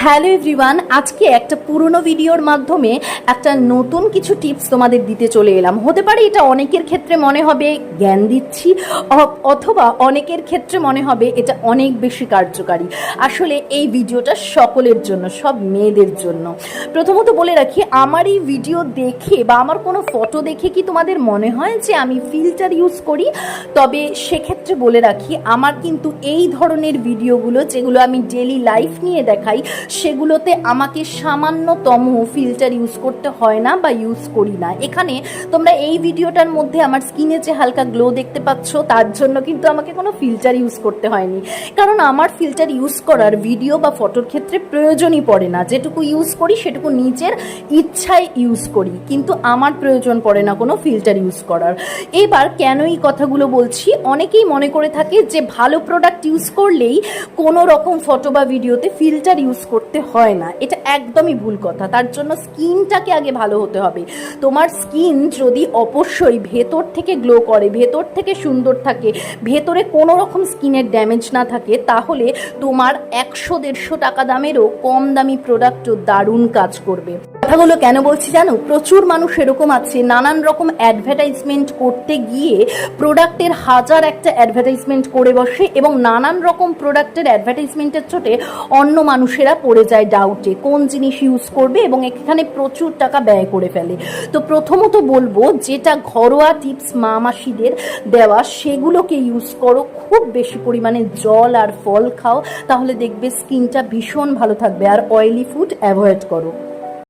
Hello everyone, আজকে একটা পুরনো ভিডিওর মাধ্যমে একটা নতুন কিছু টিপস তোমাদের দিতে চলে এলাম। হতে পারে এটা অনেকের ক্ষেত্রে মনে হবে জ্ঞান দিচ্ছি, অথবা অনেকের ক্ষেত্রে মনে হবে এটা অনেক বেশি কার্যকারী। আসলে এই ভিডিওটা সকলের জন্য, সব মেয়েদের জন্য। প্রথমত বলে রাখি, আমার এই ভিডিও দেখে বা আমার কোনো ফটো দেখে কি তোমাদের মনে হয় যে আমি ফিল্টার ইউজ করি? তবে সেক্ষেত্রে বলে রাখি, আমার কিন্তু এই ধরনের ভিডিওগুলো যেগুলো আমি ডেলি লাইফ নিয়ে দেখাই, সেগুলোতে আমাকে সামান্যতম ফিল্টার ইউজ করতে হয় না বা ইউজ করি না। এখানে তোমরা এই ভিডিওটার মধ্যে আমার স্কিনে যে হালকা গ্লো দেখতে পাচ্ছ, তার জন্য কিন্তু আমাকে কোনো ফিল্টার ইউজ করতে হয়নি, কারণ আমার ফিল্টার ইউজ করার ভিডিও বা ফটোর ক্ষেত্রে প্রয়োজনই পড়ে না। যেটুকু ইউজ করি সেটুকু নিজের ইচ্ছায় ইউজ করি, কিন্তু আমার প্রয়োজন পড়ে না কোনো ফিল্টার ইউজ করার। এবার কেন এই কথাগুলো বলছি, অনেকেই মনে করে থাকে যে ভালো প্রোডাক্ট ইউজ করলেই কোনো রকম ফটো বা ভিডিওতে ফিল্টার ইউজ করতে হয় না। এটা একদমই ভুল কথা। তার জন্য স্কিনটাকে আগে ভালো হতে হবে। তোমার স্কিন যদি অবশ্যই ভেতর থেকে গ্লো করে, ভেতর থেকে সুন্দর থাকে, ভেতরে কোনো রকম স্কিনের ড্যামেজ না থাকে, তাহলে তোমার 100-150 টাকা দামেরও কম দামি প্রোডাক্টও দারুণ কাজ করবে। কথাগুলো কেন বলছি জানো? প্রচুর মানুষ এরকম আছে, নানান রকম অ্যাডভার্টাইজমেন্ট করতে গিয়ে প্রোডাক্টের হাজার একটা অ্যাডভার্টাইজমেন্ট করে বসে, এবং নানান রকম প্রোডাক্টের অ্যাডভার্টাইজমেন্টের চোটে অন্য মানুষেরা পড়ে যায় ডাউটে কোন জিনিস ইউজ করবে, এবং এখানে প্রচুর টাকা ব্যয় করে ফেলে। তো প্রথমত বলবো, যেটা ঘরোয়া টিপস মা মাসিদের দেওয়া, সেগুলোকে ইউজ করো। খুব বেশি পরিমাণে জল আর ফল খাও, তাহলে দেখবে স্কিনটা ভীষণ ভালো থাকবে। আর অয়েলি ফুড অ্যাভয়েড করো।